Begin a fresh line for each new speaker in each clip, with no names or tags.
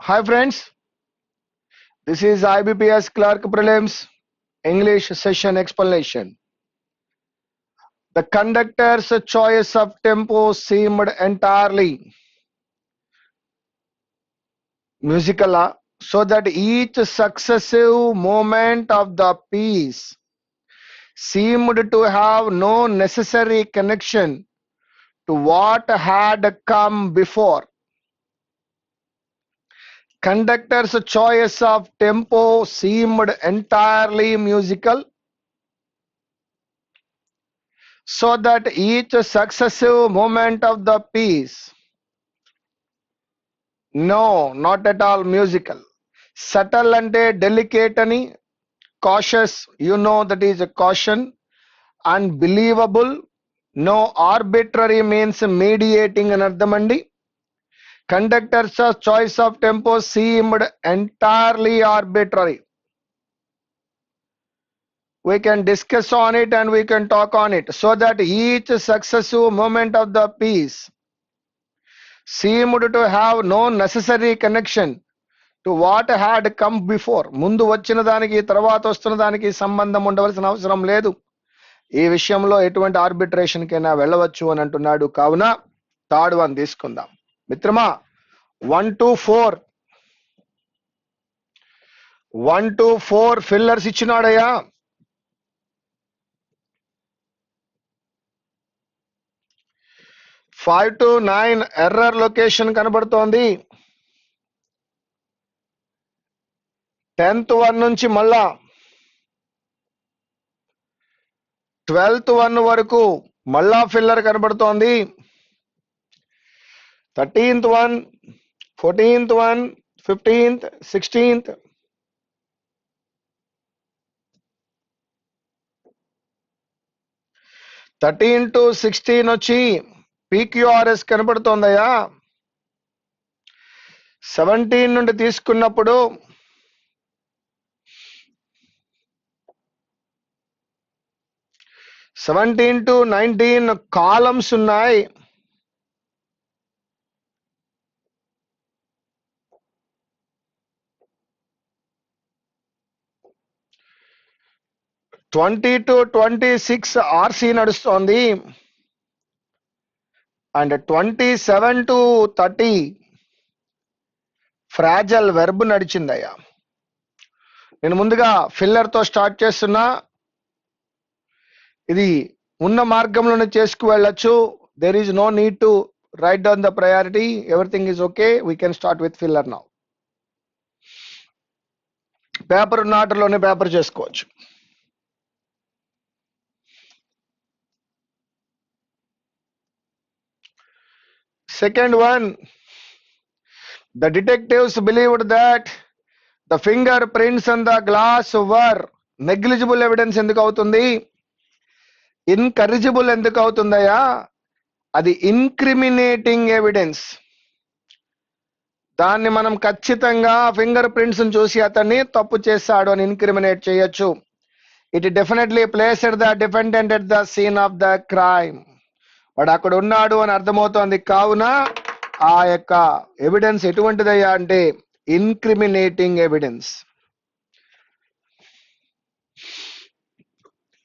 Hi friends, this is IBPS Clerk Prelims English Session Explanation. The conductor's choice of tempo seemed entirely musical, so that each successive moment of the piece seemed to have no necessary connection to what had come before. Conductor's choice of tempo seemed entirely musical, so that each successive moment of the piece, no, not at all musical. Subtle ante delicate ani, cautious, that is a caution. Unbelievable, no, arbitrary means mediating an ardhamandi. Conductor's choice of tempo seemed entirely arbitrary. We can discuss on it and we can talk on it, so that each successive moment of the piece seemed to have no necessary connection to what had come before. ముందు వచ్చిన దానికి తర్వాత వస్తున్న దానికి సంబంధం ఉండవలసిన అవసరం లేదు. ఈ విషయంలో ఎటువంటి ఆర్బిట్రేషన్ కైనా వెళ్ళవచ్చు అని అంటున్నాడు. కావున థర్డ్ వన్ తీసుకుందాం. మిత్రమా 1 to 4 1 to 4 ఫిల్లర్స్ ఇచ్చినాడయ్యా. ఫైవ్ టు 9 ఎర్రర్ లొకేషన్ కనబడుతోంది. 10th వన్ నుంచి మళ్ళా 12th వన్ వరకు మళ్ళా ఫిల్లర్ కనబడుతోంది. 13th one, 14th one, 15th, 16th, 13 to 16 వచ్చి PQRS కనబడుతోందయ్యా. 17 నుండి తీసుకున్నప్పుడు 17 to 19 కాలమ్స్ ఉన్నాయి. 20 to 26 RC నడుస్తోంది. అండ్ 27 to 30 ఫ్రాజల్ వెర్బ్ నడిచిందయ్యా. నేను ముందుగా ఫిల్లర్ తో స్టార్ట్ చేస్తున్నా. ఇది ఉన్న మార్గంలోనే చేసుకు వెళ్ళొచ్చు. There is no need to write down the priority. Everything is okay. We can start with filler now. Paper నాటలోనే పేపర్ చేసుకోవచ్చు. Second one, the detectives believed that the fingerprints on the glass were negligible evidence. ఎందుకు అవుతుంది? ఇన్కరిజిబుల్ ఎందుకు అవుతుందయ్యా? అది incriminating evidence. దాన్ని మనం ఖచ్చితంగా finger prints చూసి అతన్ని తప్పు చేశాడు అని ఇన్క్రిమినేట్ చేయొచ్చు. It definitely placed the defendant at the scene of the crime. వాడు అక్కడ ఉన్నాడు అని అర్థమవుతోంది. కావున ఆ యొక్క ఎవిడెన్స్ ఎటువంటిదయ్యా అంటే incriminating evidence.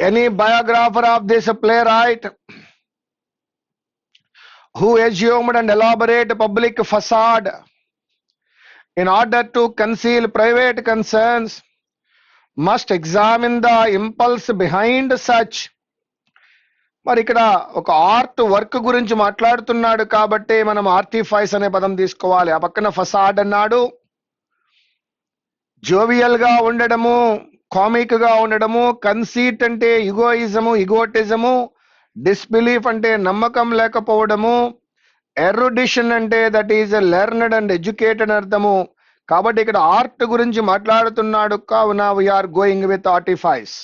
Any biographer of this playwright who assumed and elaborate public facade in order to conceal private concerns must examine the impulse behind such. మరి ఇక్కడ ఒక ఆర్ట్ వర్క్ గురించి మాట్లాడుతున్నాడు కాబట్టి మనం ఆర్టిఫైస్ అనే పదం తీసుకోవాలి. ఆ పక్కన ఫసాడ్ అన్నాడు. జోవియల్ గా ఉండడము, కామిక్ గా ఉండడము, కన్సీట్ అంటే ఇగోయిజము, ఇగోటిజము, డిస్బిలీఫ్ అంటే నమ్మకం లేకపోవడము, ఎరుడిషన్ అంటే that is learned and educated అర్థము. కాబట్టి ఇక్కడ ఆర్ట్ గురించి మాట్లాడుతున్నాడు. కావున we are going with artifice.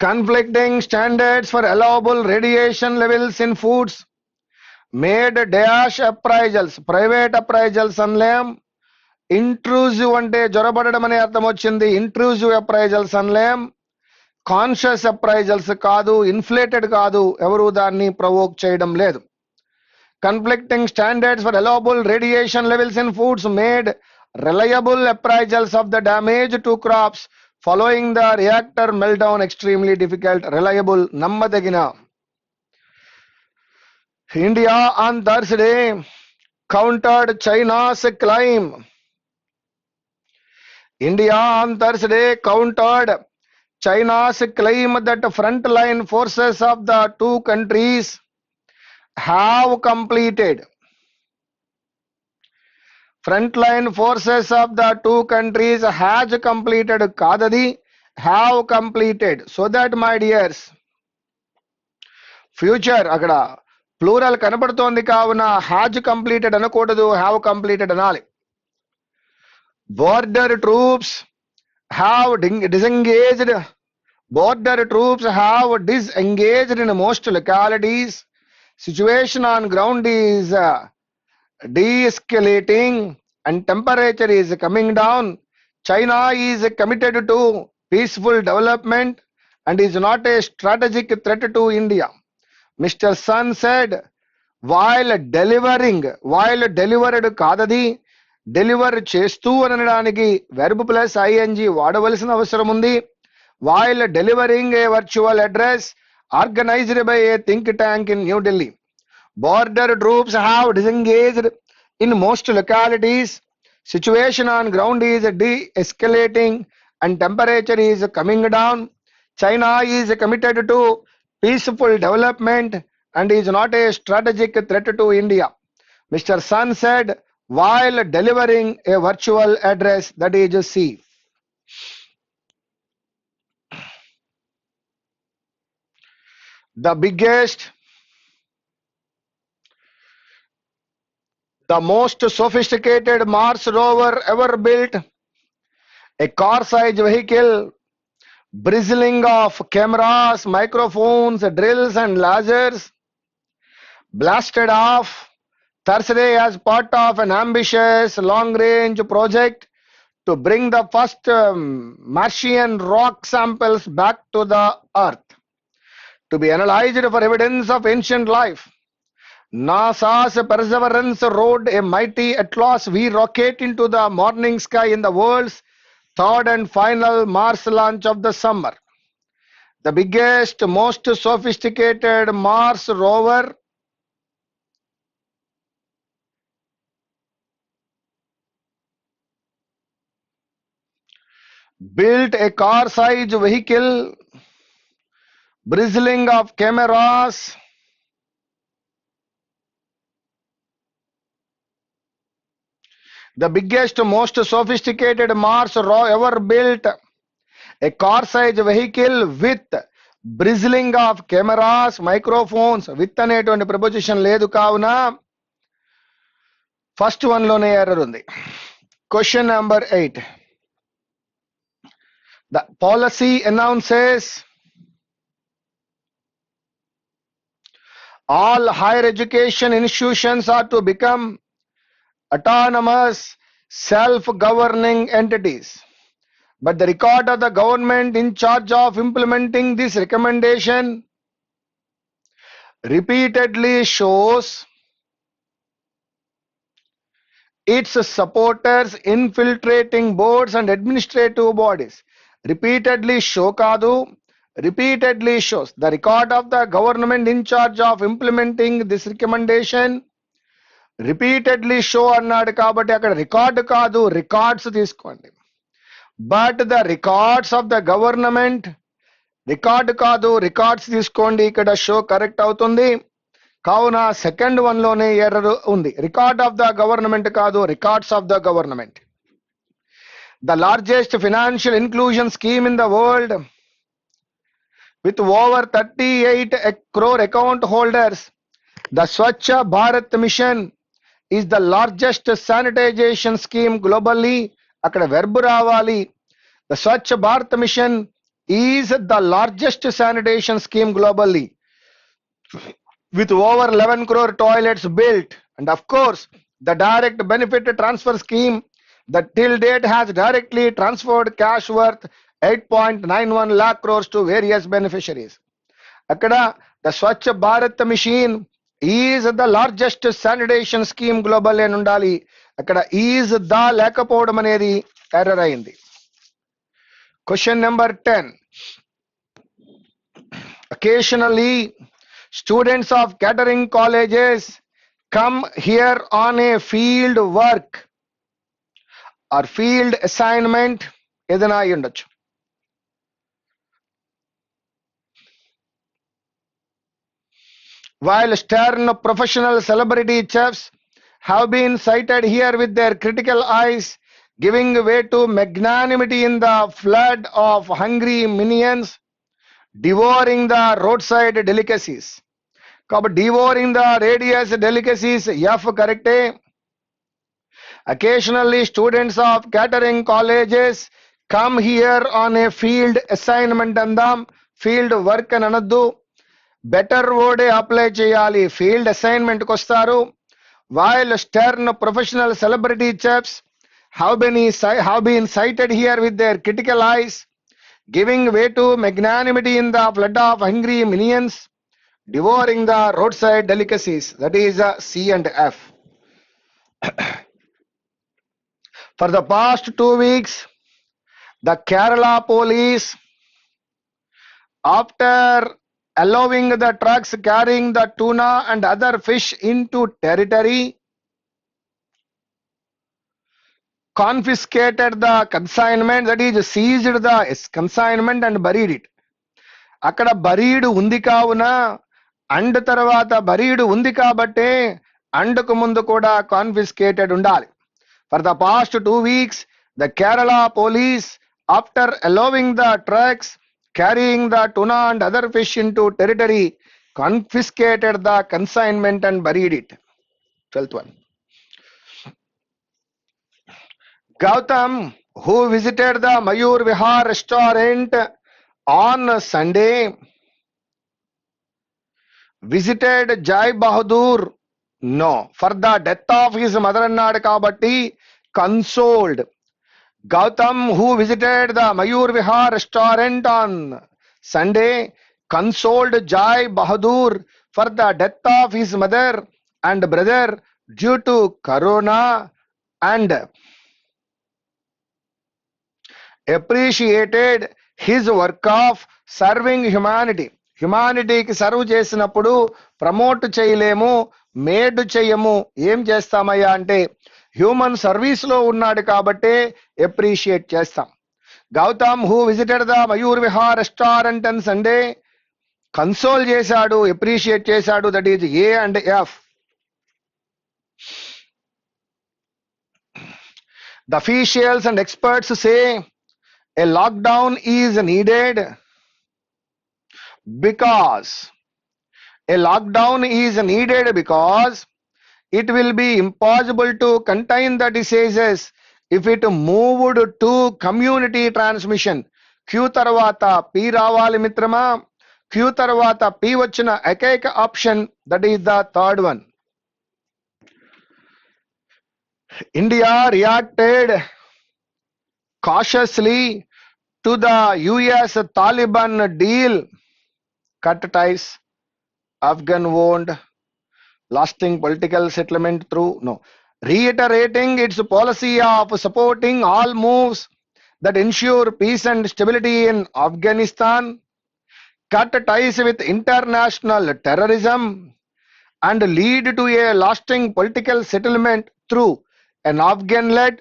Conflicting standards for allowable radiation levels in foods made dash appraisals, private appraisals అనలేం. ఇంట్రూజివ్ అంటే జ్వరపడడం అనే అర్థం వచ్చింది. ఇంట్రూజివ్ అప్రైజల్స్ అనలేం. కాన్షియస్ అప్రైజల్స్ కాదు, ఇన్ఫ్లేటెడ్ కాదు. ఎవరు దాన్ని ప్రవోక్ చేయడం లేదు. Conflicting standards for allowable radiation levels in foods made reliable appraisals of the damage to crops following the reactor meltdown extremely difficult. Reliable Nammadagina. India on Thursday countered China's claim. India on Thursday countered China's claim that frontline forces of the two countries have completed. Frontline forces of the two countries has completed Kadadi have completed. So that my dears, future అక్కడ plural కనబడుతోంది కావున has completed అనకూడదు, have completed అనాలి. Border troops have disengaged. Border troops have disengaged in most localities. Situation on ground is de-escalating and temperature is coming down. China is committed to peaceful development and is not a strategic threat to India. Mr. Sun said while delivered కాదది, deliver చేస్తూ అనడానికి verb plus ING వాడవలసిన అవసరం ఉంది. While delivering a virtual address organized by a think tank in New Delhi. Border troops have disengaged in most localities. Situation on ground is de-escalating and temperature is coming down. China is committed to peaceful development and is not a strategic threat to India. Mr. Sun said while delivering a virtual address, that is C. The biggest, the most sophisticated Mars rover ever built, a car-sized vehicle bristling of cameras, microphones, drills and lasers, blasted off Thursday as part of an ambitious long-range project to bring the first Martian rock samples back to the Earth to be analyzed for evidence of ancient life. NASA's Perseverance rode a mighty Atlas V rocket into the morning sky in the world's third and final Mars launch of the summer. The biggest, most sophisticated Mars rover built a car-sized vehicle bristling of cameras, the biggest, most sophisticated Mars rover ever built, a car-sized vehicle with bristling of cameras, microphones, with అనేటువంటి preposition లేదు కావున first one లోనే error ఉంది. Question number 8. The policy announces all higher education institutions are to become autonomous, self-governing entities. But the record of the government in charge of implementing this recommendation repeatedly shows its supporters infiltrating boards and administrative bodies. Repeatedly show కాదు, repeatedly shows. The record of the government in charge of implementing this recommendation repeatedly show అన్నాడు కాబట్టి అక్కడ record కాదు, records తీసుకోండి. But the records of the government, record కాదు records తీసుకోండి, ఇక్కడ show correct అవుతుంది. కావున సెకండ్ వన్ లోనే ఎర్రర్ ఉంది. రికార్డ్ ఆఫ్ ద గవర్నమెంట్ కాదు, records of the government. The largest financial inclusion scheme in the world with over 38 crore account holders, the Swachh Bharat Mission is the largest sanitization scheme globally. అక్కడ verb రావాలి. The Swachh Bharat Mission is the largest sanitation scheme globally with over 11 crore toilets built, and of course the direct benefit transfer scheme that till date has directly transferred cash worth 8.91 lakh crores to various beneficiaries. Akkada the Swachh Bharat Mission is the largest sanitation scheme global అని ఉండాలి. అక్కడ is the లేకపోవడం అనేది error అయింది. Question number 10. Occasionally, students of catering colleges come here on a field work or field assignment. ఏదైనా అయి ఉండొచ్చు. While stern professional celebrity chefs have been sighted here with their critical eyes, giving way to magnanimity in the flood of hungry minions, devouring the roadside delicacies. కాబట్టి devouring the radius delicacies F correct. Occasionally students of catering colleges come here on a field assignment andam, field work అని అనొద్దు, better వర్డే apply చేయాలి. Field assignment కి వస్తారు. While stern professional celebrity chefs have been sighted here with their critical eyes, giving way to magnanimity in the flood of hungry minions, devouring the roadside delicacies. That is C and F. For the past 2 weeks, the Kerala police, after allowing the trucks carrying the tuna and other fish into territory, confiscated the consignment, that is seized the consignment and buried it. అక్కడ buried ఉంది కావున and తర్వాత buried ఉంది కాబట్టి అండ్కు ముందు కూడా confiscated ఉండాలి. For the past 2 weeks, the Kerala police, after allowing the trucks carrying the tuna and other fish into territory, confiscated the consignment and buried it. 12th one. Gautam, who visited the Mayur Vihar restaurant on Sunday, visited Jai Bahadur? No. For the death of his mother అన్నాడు కాబట్టి consoled. Gautam, who visited the Mayur Vihar restaurant on Sunday, consoled Jai Bahadur for the death of his mother and brother due to corona, and appreciated his work of serving humanity. హ్యుమానిటీకి serve చేసినప్పుడు promote చేయలేము, made చేయము. ఏం చేస్తామయ్యా అంటే human service లో ఉన్నాడు కాబట్టి appreciate చేస్తాం. Gautam who visited the Mayur Vihar restaurant and Sunday, console చేశాడు, అప్రిషియేట్ చేశాడు. That is A and F. The officials and experts say a lockdown is needed because it will be impossible to contain the diseases if it moved to community transmission. Q తర్వాత P రావాలి మిత్రమా. Q తర్వాత P వచ్చిన ఏకైక option, that is the third one. India reacted cautiously to the US Taliban deal. Cut ties. Afghan won't lasting political settlement through. No. Reiterating its policy of supporting all moves that ensure peace and stability in Afghanistan. Cut ties with international terrorism and lead to a lasting political settlement through an Afghan-led,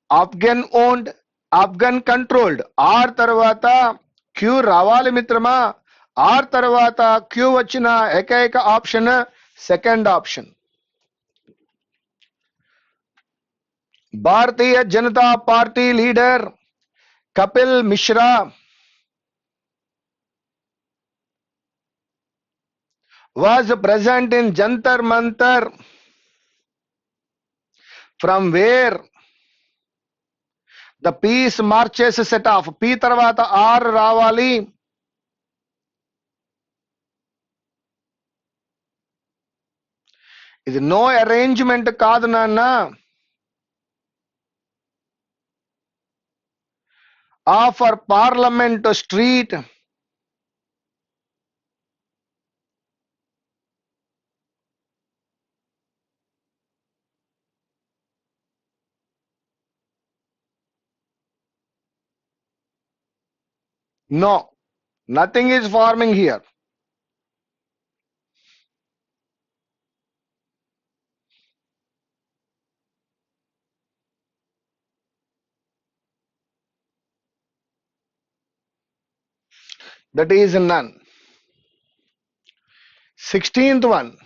Afghan-owned, Afghan-controlled. R తర్వాత Q రావాలి మిత్రమా. R తర్వాత Q వచ్చిన ఏకైక option second option. Bharatiya Janata party leader Kapil Mishra was present in Jantar Mantar, from where the peace marches set off. P తర్వాత R రావాలి. ఇది no arrangement కాదు నాన్న. Offer parliament street, No, nothing is forming here. That is none. 16th one.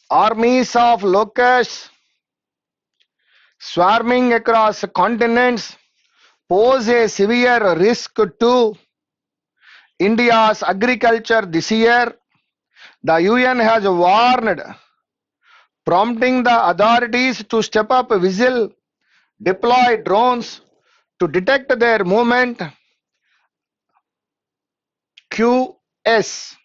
Armies of locusts swarming across continents pose a severe risk to India's agriculture this year. The UN has warned, prompting the authorities to step up vigil, deploy drones to detect their movement. QS,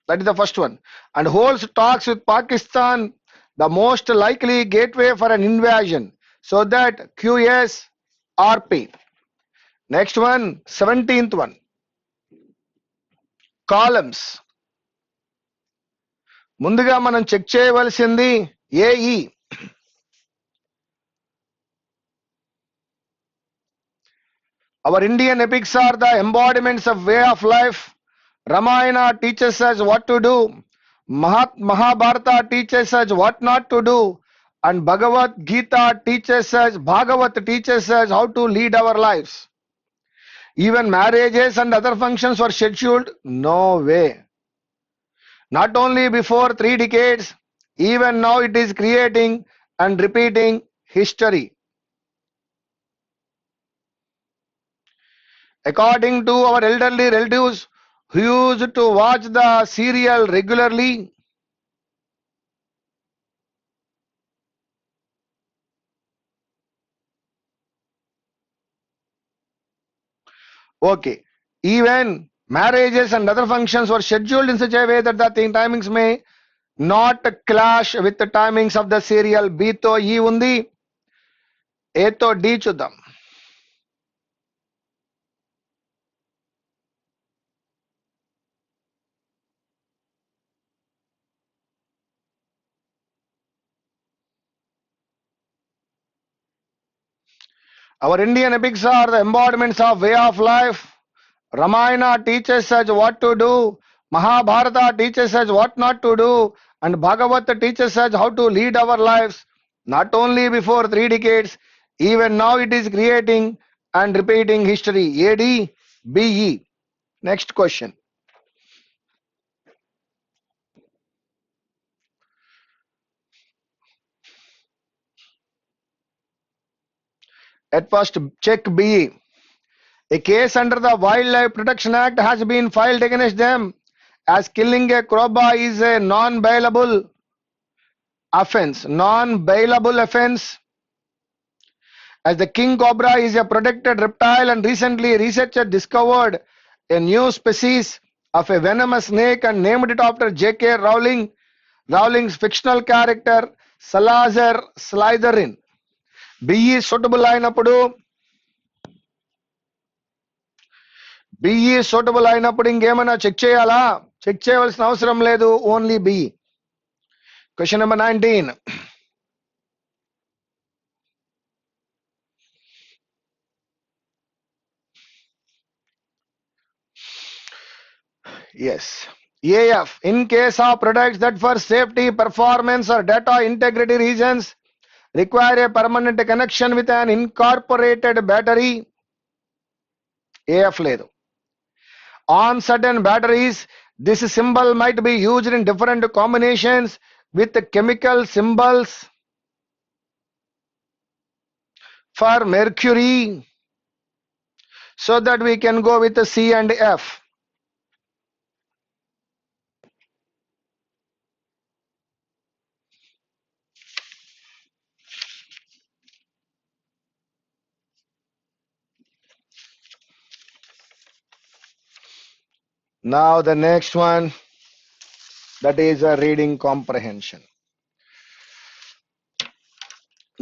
that is the first one, and holds talks with Pakistan, the most likely gateway for an invasion. So that QSRP. Next one, 17th one. Columns. ముందుగా మనం check చేయవలసింది AE. Our Indian epics are the embodiments of way of life. Ramayana teaches us what to do. Mahabharata teaches us what not to do. And Bhagavad Gita teaches us, Bhagavat teaches us how to lead our lives. Even marriages and other functions were scheduled? No way. Not only before 3 decades, even now it is creating and repeating history. According to our elderly relatives who used to watch the serial regularly, okay, even marriages and other functions were scheduled in such a way that the timings may not clash with the timings of the serial. B తో E ఉంది, A తో D చూద్దాం. Our Indian epics are the embodiments of way of life. Ramayana teaches us what to do, Mahabharata teaches us what not to do, and Bhagavad teaches us how to lead our lives. Not only before 3 decades, even now it is creating and repeating history. AD, BE. Next question. At first, check BE. A case under the Wildlife Protection Act has been filed against them, as killing a crowbar is a non-bailable offense. Non-bailable offense, as the king cobra is a protected reptile, and recently researchers discovered a new species of a venomous snake and named it after J.K. Rowling's fictional character Salazar Slytherin. BE suitable అయినప్పుడు ఇంకేమైనా check చేయాలా? Check చేయవలసిన అవసరం లేదు, only BE. Question number 19. Yes. AF, in case of products that for safety, performance or data integrity reasons require a permanent connection with an incorporated battery, AF లేదు. On certain batteries, this symbol might be used in different combinations with chemical symbols. For mercury, so that we can go with C and F. Now the next one, that is a reading comprehension.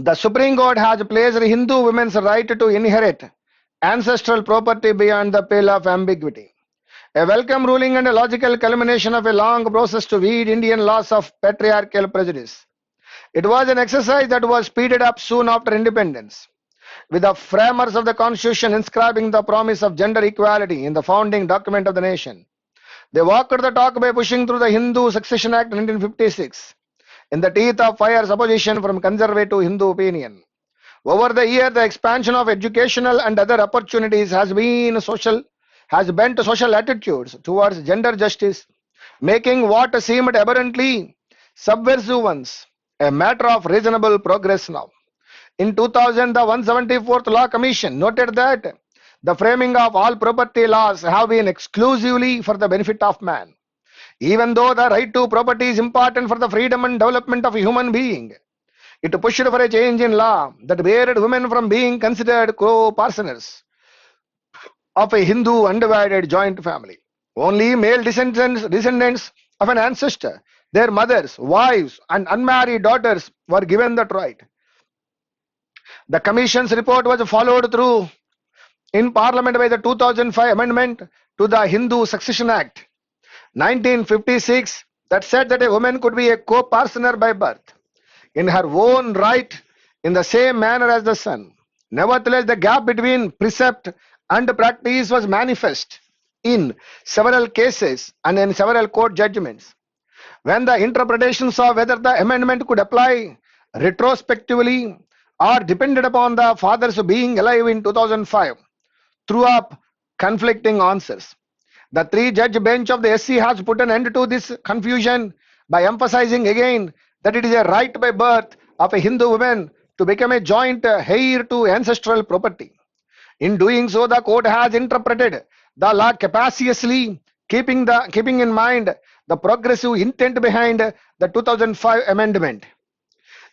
The Supreme Court has placed Hindu women's right to inherit ancestral property beyond the pale of ambiguity. A welcome ruling and a logical culmination of a long process to weed Indian laws of patriarchal prejudice. It was an exercise that was speeded up soon after independence, with the framers of the Constitution inscribing the promise of gender equality in the founding document of the nation. They walked the talk by pushing through the Hindu Succession Act 1956 in the teeth of fierce opposition from conservative Hindu opinion. Over the year, the expansion of educational and other opportunities has bent social attitudes towards gender justice, making what seemed aberrantly subversive once a matter of reasonable progress now. In 2000, the 174th Law Commission noted that the framing of all property laws have been exclusively for the benefit of man. Even though the right to property is important for the freedom and development of a human being, it pushed for a change in law that barred women from being considered co-partners of a Hindu undivided joint family. Only male descendants of an ancestor, their mothers, wives, and unmarried daughters were given that right. The Commission's report was followed through in Parliament by the 2005 Amendment to the Hindu Succession Act 1956 that said that a woman could be a co-partner by birth in her own right in the same manner as the son. Nevertheless, the gap between precept and practice was manifest in several cases and in several court judgments. When the interpretations of whether the amendment could apply retrospectively or depended upon the fathers being alive in 2005 threw up conflicting answers. The three-judge bench of the SC has put an end to this confusion by emphasizing again that it is a right by birth of a Hindu woman to become a joint heir to ancestral property. In doing so, the court has interpreted the law capaciously, keeping in mind the progressive intent behind the 2005 amendment.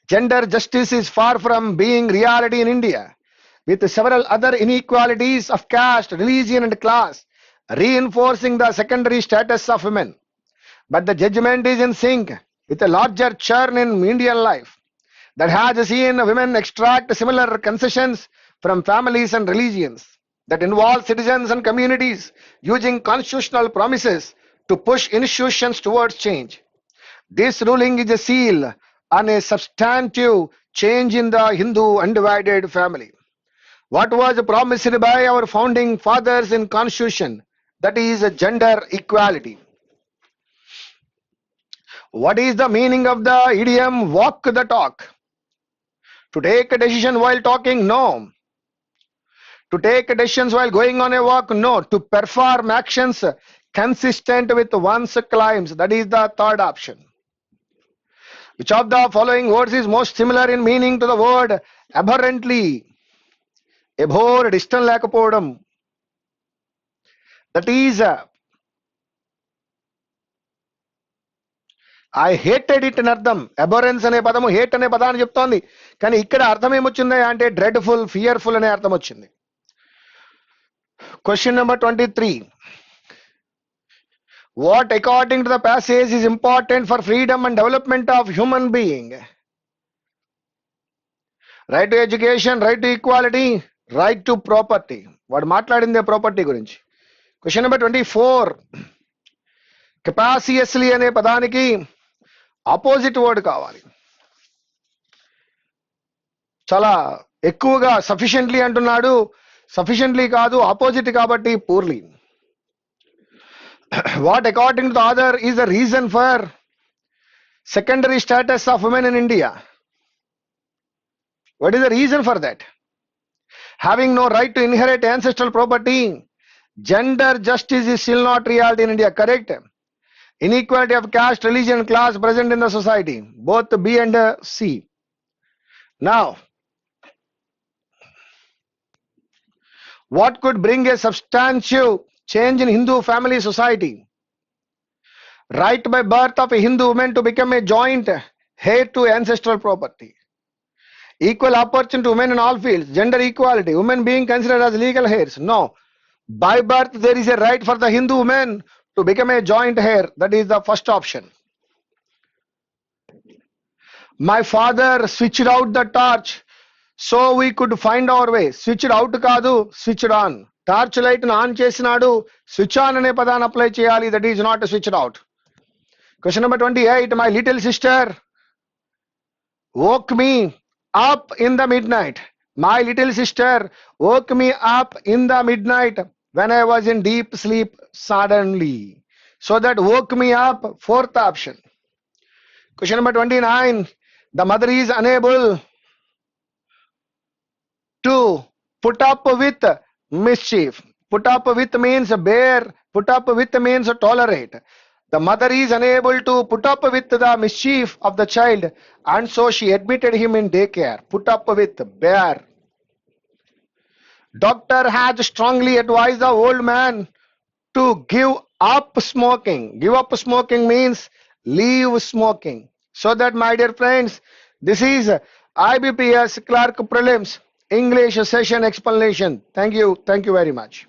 Gender justice is far from being reality in India, with several other inequalities of caste, religion, and class reinforcing the secondary status of women. But the judgment is in sync with a larger churn in Indian life that has seen women extract similar concessions from families and religions that involve citizens and communities using constitutional promises to push institutions towards change. This ruling is a seal on a substantive change in the Hindu undivided family. What was promised by our founding fathers in Constitution, that is gender equality. What is the meaning of the idiom walk the talk? To take a decision while talking? No. To take decisions while going on a walk? No. To perform actions consistent with one's claims? That is the third option. Which of the following words is most similar in meaning to the word abhorrently? Abhor, distant lekapodam. That is, I hated it in అర్థం. అబోరెన్స్ అనే పదము hate అనే పదాన్ని చెప్తోంది, కానీ ఇక్కడ అర్థం ఏమొచ్చింది అంటే డ్రెడ్ఫుల్, ఫియర్ఫుల్ అనే అర్థం వచ్చింది. Question number 23. What according to the passage is important for freedom and development of human being? Right to education, right to equality, right to property. వాడు మాట్లాడిందే ప్రాపర్టీ గురించి. Question number 24. Capaciously అనే పదానికి opposite word కావాలి. చాలా ఎక్కువగా sufficiently అంటున్నాడు, sufficiently కాదు, opposite కాబట్టి purely. What according to the author is the reason for secondary status of women in India? What is the reason for that? Having no right to inherit ancestral property, gender justice is still not reality in India, correct? Inequality of caste, religion, class present in the society, both B and C. Now, what could bring a substantial change in Hindu family society? Right by birth of a Hindu woman to become a joint heir to ancestral property. Equal opportunity to women in all fields, gender equality, women being considered as legal heirs. No. By birth, there is a right for the Hindu woman to become a joint heir. That is the first option. My father switched out the torch so we could find our way. Switched out kaadu, switched on. Torch light on chesinadu, switch on ane padan apply cheyali. That is not switched out. Question number 28. My little sister woke me up in the midnight. My little sister woke me up in the midnight when I was in deep sleep suddenly. So that woke me up, fourth option. Question number 29. The mother is unable to put up with mischief. Put up with means bear, put up with means tolerate. The mother is unable to put up with the mischief of the child, and so she admitted him in daycare. Put up with, bear. Doctor has strongly advised the old man to give up smoking. Give up smoking means leave smoking. So that, my dear friends, this is IBPS Clerk Prelims English session explanation. Thank you. Thank you very much.